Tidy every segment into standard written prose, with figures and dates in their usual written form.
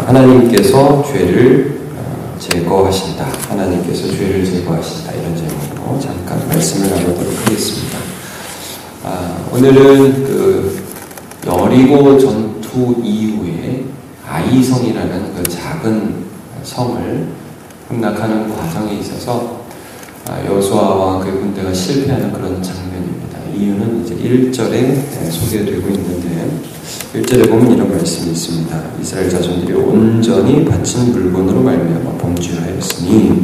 하나님께서 죄를 제거하신다. 하나님께서 죄를 제거하신다. 이런 제목으로 잠깐 말씀을 나누도록 하겠습니다. 오늘은 여리고 전투 이후에 아이성이라는 그 작은 성을 함락하는 과정에 있어서 여호수아와 그 군대가 실패하는 그런 장면입니다. 이유는 이제 1절에 소개되고 있는데 1절에 보면 이런 말씀이 있습니다. 이스라엘 자손들이 온전히 바친 물건으로 말미암아 범죄하였으니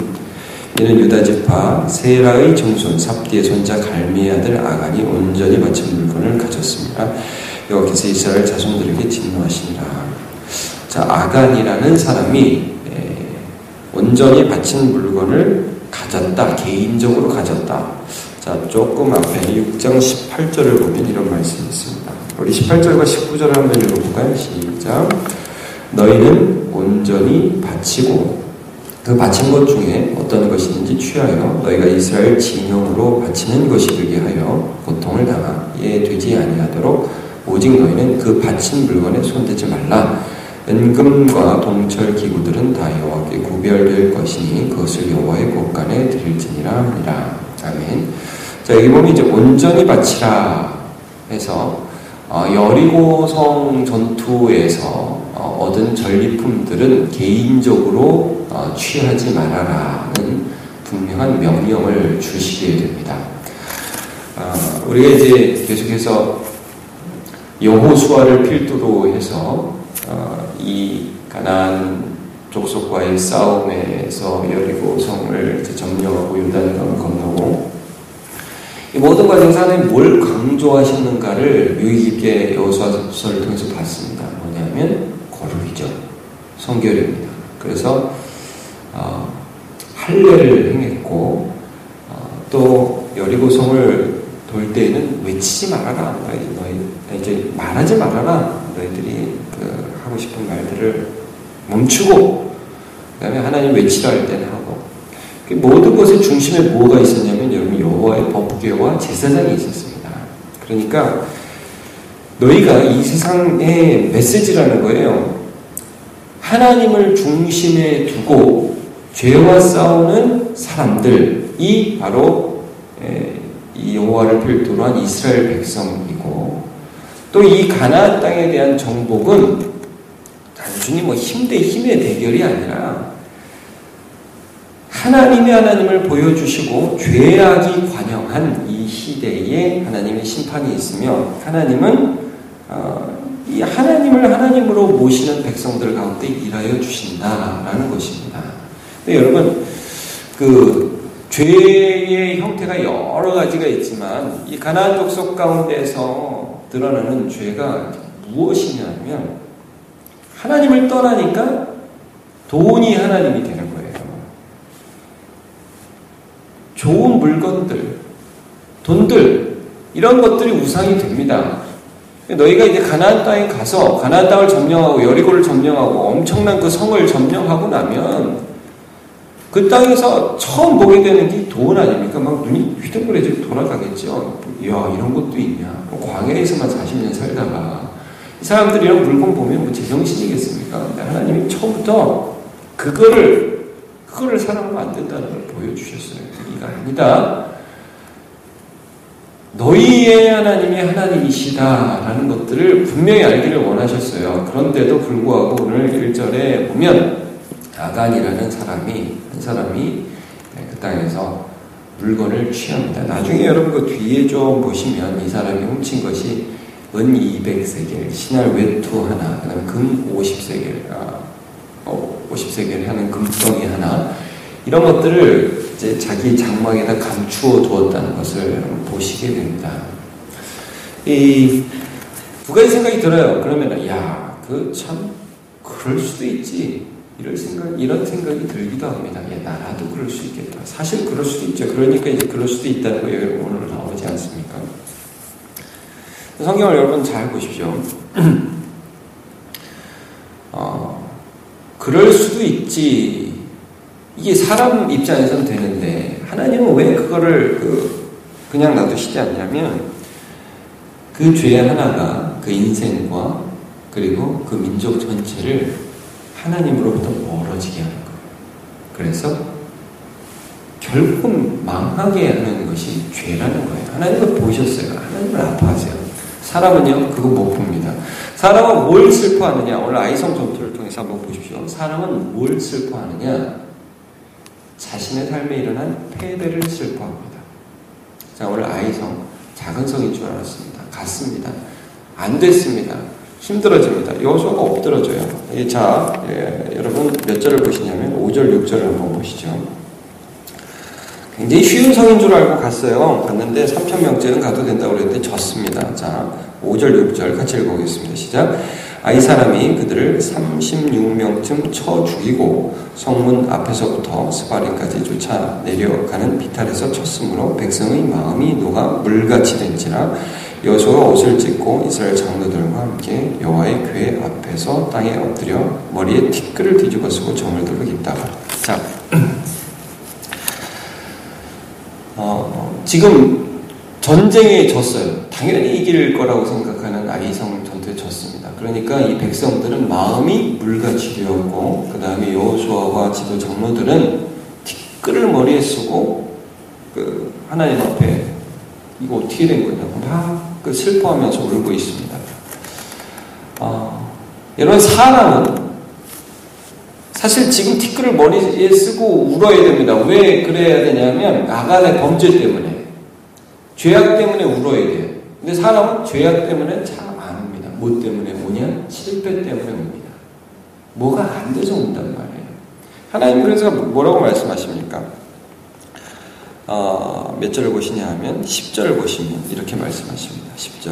이는 유다 지파 세라의 정손 삽디의 손자 갈미의 아들 아간이 온전히 바친 물건을 가졌습니다. 여호와께서 이스라엘 자손들에게 진노하시니라. 자, 아간이라는 사람이 온전히 바친 물건을 가졌다. 개인적으로 가졌다. 자, 조금 앞에 6장 18절을 보면 이런 말씀이 있습니다. 우리 18절과 19절을 한번 읽어볼까요? 시작. 너희는 온전히 바치고 그 바친 것 중에 어떤 것이든지 취하여 너희가 이스라엘 진영으로 바치는 것이 되게 하여 고통을 당하게 되지 아니하도록 오직 너희는 그 바친 물건에 손대지 말라. 은금과 동철 기구들은 다 여호와께 구별될 것이니 그것을 여호와의 곳간에 드릴지니라 하니라. 아멘. 자, 여기 보면 이제 온전히 바치라 해서 여리고성 전투에서 얻은 전리품들은 개인적으로 취하지 말아라는 분명한 명령을 주시게 됩니다. 우리가 이제 계속해서 여호수아를 필두로 해서 이 가나안 족속과의 싸움에서 여리고성을 점령하고 요단강을 건너고 이 모든 과정에서 하나님 뭘 강조하시는가를 유의 깊게 여호수아서를 통해서 봤습니다. 뭐냐면 거룩이죠. 성결입니다. 그래서 할례를 행했고 또 여리고성을 돌 때에는 외치지 말아라. 너희 이제 말하지 말아라. 너희들이 하고 싶은 말들을 멈추고 그 다음에 하나님 외치라 할 때는 하고 모든 것의 중심에 뭐가 있었냐면 여러분 여호와의 법궤와 제사장이 있었습니다. 그러니까 너희가 이 세상의 메시지라는 거예요. 하나님을 중심에 두고 죄와 싸우는 사람들이 바로 이 여호와를 필두로 한 이스라엘 백성이고 또 이 가나안 땅에 대한 정복은 단순히 힘 대 힘의 대결이 아니라 하나님을 보여주시고 죄악이 관영한 이 시대에 하나님의 심판이 있으며 하나님은 이 하나님을 하나님으로 모시는 백성들 가운데 일하여 주신다라는 것입니다. 근데 여러분 죄의 형태가 여러 가지가 있지만 이 가나안 족속 가운데서 드러나는 죄가 무엇이냐면 하나님을 떠나니까 돈이 하나님이 되는 거예요. 좋은 물건들, 돈들 이런 것들이 우상이 됩니다. 너희가 이제 가나안 땅에 가서 가나안 땅을 점령하고 여리고를 점령하고 엄청난 그 성을 점령하고 나면 그 땅에서 처음 보게 되는 게 돈 아닙니까? 막 눈이 휘둥그레져 돌아가겠죠. 이야, 이런 것도 있냐? 광야에서만 40년 살다가 이 사람들이 이런 물건 보면 제정신이겠습니까? 근데 하나님이 처음부터 그거를 사랑하면 안 된다는 걸 보여주셨어요. 이가 아니다. 너희의 하나님이 하나님이시다라는 것들을 분명히 알기를 원하셨어요. 그런데도 불구하고 오늘 1절에 보면 아간이라는 한 사람이 그 땅에서 물건을 취합니다. 나중에 여러분 그 뒤에 좀 보시면 이 사람이 훔친 것이 은 200세겔, 신할 외투 하나, 그 다음에 금 50세겔 하는 금덩이 하나, 이런 것들을 이제 자기 장막에다 감추어 두었다는 것을 보시게 됩니다. 두 가지 생각이 들어요. 그러면, 참, 그럴 수도 있지. 이런 생각이 들기도 합니다. 나라도 그럴 수 있겠다. 사실 그럴 수도 있죠. 그러니까 이제 그럴 수도 있다는 거 여기 오늘 나오지 않습니까? 성경을 여러분 잘 보십시오. 그럴 수도 있지. 이게 사람 입장에서는 되는데 하나님은 왜 그거를 그냥 놔두시지 않냐면 그 죄 하나가 그 인생과 그리고 그 민족 전체를 하나님으로부터 멀어지게 하는 거예요. 그래서 결국 망하게 하는 것이 죄라는 거예요. 하나님을 보셨어요. 하나님을 아파하세요. 사람은요, 그거 못 봅니다. 사람은 뭘 슬퍼하느냐? 오늘 아이성 전투를 통해서 한번 보십시오. 사람은 뭘 슬퍼하느냐? 자신의 삶에 일어난 패배를 슬퍼합니다. 자, 오늘 아이성, 작은 성인 줄 알았습니다. 갔습니다. 안 됐습니다. 힘들어집니다. 여호수아가 엎드러져요. 자, 여러분 몇 절을 보시냐면 5절, 6절을 한번 보시죠. 굉장히 쉬운 성인 줄 알고 갔어요. 갔는데 3,000명째는 가도 된다고 그랬는데 졌습니다. 자, 5절, 6절 같이 읽어보겠습니다. 시작. 이 사람이 그들을 36명쯤 쳐 죽이고 성문 앞에서부터 스바림까지 쫓아 내려가는 비탈에서 쳤으므로 백성의 마음이 녹아 물같이 된지라 여호수아가 옷을 찢고 이스라엘 장로들과 함께 여호와의 궤 앞에서 땅에 엎드려 머리에 티끌을 뒤집어 쓰고 점을 들고 있다가 자, 지금 전쟁에 졌어요. 당연히 이길 거라고 생각하는 아이성 전투에 졌습니다. 그러니까 이 백성들은 마음이 물같이 되었고 그 다음에 여호수아와 지도 장로들은 티끌을 머리에 쓰고 그 하나님 앞에 이거 어떻게 된 거냐고 막 그 슬퍼하면서 울고 있습니다. 여러분 사람은 사실 지금 티끌을 머리에 쓰고 울어야 됩니다. 왜 그래야 되냐면 나간의 범죄 때문에 죄악 때문에 울어야 돼요. 근데 사람은 죄악 때문에 잘 안 웁니다. 뭐 때문에 우냐? 실패 때문에 웁니다. 뭐가 안 돼서 운단 말이에요. 하나님 그래서 뭐라고 말씀하십니까? 몇 절을 보시냐 하면 10절을 보시면 이렇게 말씀하십니다. 10절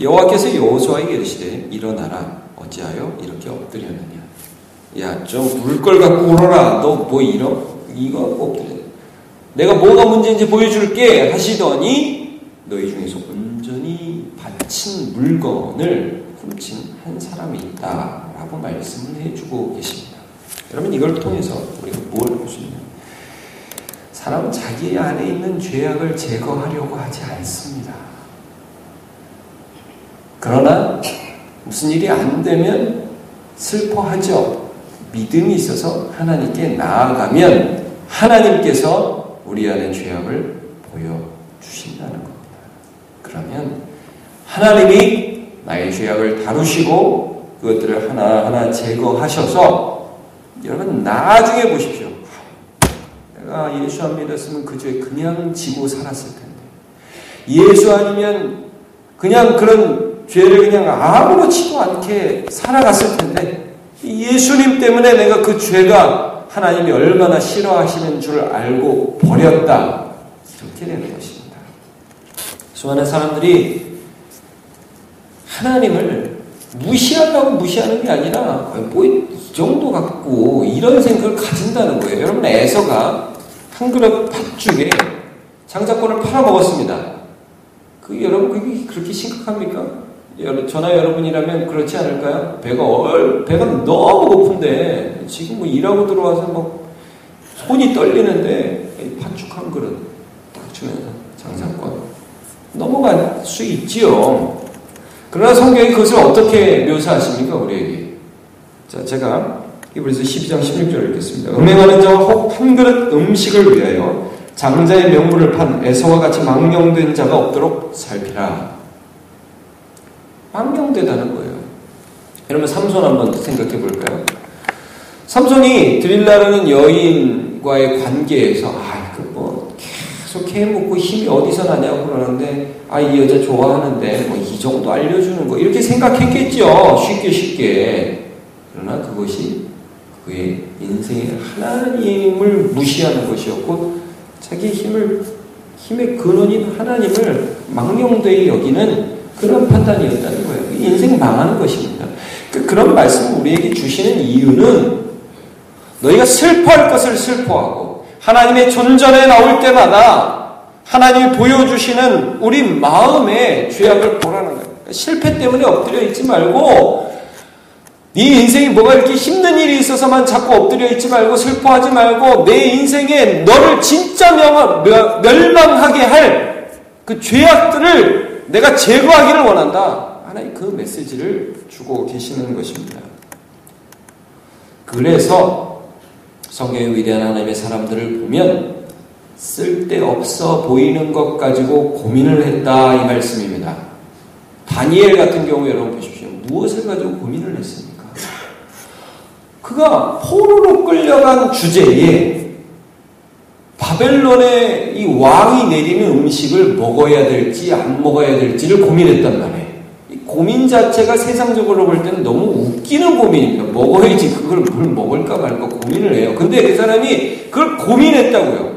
여호와께서 여호수아에게 이르시되 일어나라 어찌하여 이렇게 엎드렸느냐. 야, 좀 울 걸 갖고 울어라. 너 뭐 이거 엎드려. 내가 뭐가 문제인지 보여줄게 하시더니 너희 중에서 온전히 바친 물건을 훔친 한 사람이 있다라고 말씀을 해주고 계십니다. 여러분 이걸 통해서 우리가 뭘 볼 수 있냐? 사람은 자기 안에 있는 죄악을 제거하려고 하지 않습니다. 그러나 무슨 일이 안 되면 슬퍼하죠. 믿음이 있어서 하나님께 나아가면 하나님께서 우리 안에 죄악을 보여주신다는 겁니다. 그러면 하나님이 나의 죄악을 다루시고 그것들을 하나하나 제거하셔서 여러분 나중에 보십시오. 내가 예수 안 믿었으면 그 죄 그냥 지고 살았을 텐데 예수 아니면 그냥 그런 죄를 그냥 아무렇지도 않게 살아갔을 텐데 예수님 때문에 내가 그 죄가 하나님이 얼마나 싫어하시는 줄 알고 버렸다. 이렇게 되는 것입니다. 수많은 사람들이 하나님을 무시하려고 무시하는 게 아니라 뭐 이 정도 갖고 이런 생각을 가진다는 거예요. 여러분 에서가 한 그릇 팥죽에 장자권을 팔아먹었습니다. 여러분 그게 그렇게 심각합니까? 저나 여러분이라면 그렇지 않을까요? 배가 너무 고픈데 지금 뭐 일하고 들어와서 뭐 손이 떨리는데 팥죽 한 그릇 딱 주면서 장사권 넘어갈 수 있지요. 그러나 성경이 그것을 어떻게 묘사하십니까 우리에게? 자, 제가 이브리서 12장 16절을 읽겠습니다. 음행하는 자와 혹 한 그릇 음식을 위하여 장자의 명분을 판 에서와 같이 망령된 자가 없도록 살피라. 망령되다는 거예요. 여러분 삼손 한번 생각해 볼까요? 삼손이 드릴라라는 여인과의 관계에서 계속 캐묻고 힘이 어디서 나냐고 그러는데 이 여자 좋아하는데 뭐 이 정도 알려주는 거 이렇게 생각했겠죠. 쉽게. 그러나 그것이 그의 인생의 하나님을 무시하는 것이었고 자기 힘의 근원인 하나님을 망령되이 여기는 그런 판단이었다는 거예요. 인생 망하는 것입니다. 그런 말씀을 우리에게 주시는 이유는 너희가 슬퍼할 것을 슬퍼하고 하나님의 존전에 나올 때마다 하나님이 보여주시는 우리 마음의 죄악을 보라는 거예요. 실패 때문에 엎드려 있지 말고 네 인생에 뭐가 이렇게 힘든 일이 있어서만 자꾸 엎드려 있지 말고 슬퍼하지 말고 내 인생에 너를 진짜 멸망하게 할 그 죄악들을 내가 제거하기를 원한다. 하나님 그 메시지를 주고 계시는 것입니다. 그래서 성경의 위대한 하나님의 사람들을 보면 쓸데없어 보이는 것 가지고 고민을 했다 이 말씀입니다. 다니엘 같은 경우 여러분 보십시오. 무엇을 가지고 고민을 했습니까? 그가 포로로 끌려간 주제에 바벨론의 이 왕이 내리는 음식을 먹어야 될지 안 먹어야 될지를 고민했단 말이에요. 이 고민 자체가 세상적으로 볼 때는 너무 웃기는 고민입니다. 먹어야지 그걸 뭘 먹을까 말까 고민을 해요. 근데 그 사람이 그걸 고민했다고요.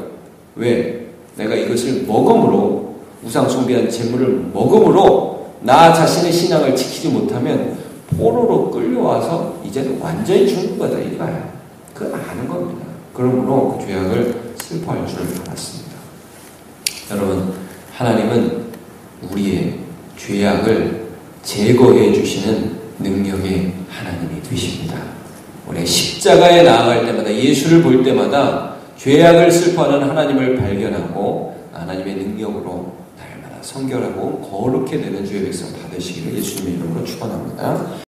왜? 내가 이것을 먹음으로 우상 숭배한 재물을 먹음으로 나 자신의 신앙을 지키지 못하면 포로로 끌려와서 이제는 완전히 죽는 거다 이거야. 그건 아는 겁니다. 그러므로 그 죄악을 슬퍼할 줄 알았습니다. 여러분, 하나님은 우리의 죄악을 제거해 주시는 능력의 하나님이 되십니다. 우리 십자가에 나아갈 때마다 예수를 볼 때마다 죄악을 슬퍼하는 하나님을 발견하고 하나님의 능력으로 날마다 성결하고 거룩해 되는 주의 백성 다 되시기를 예수님의 이름으로 축원합니다.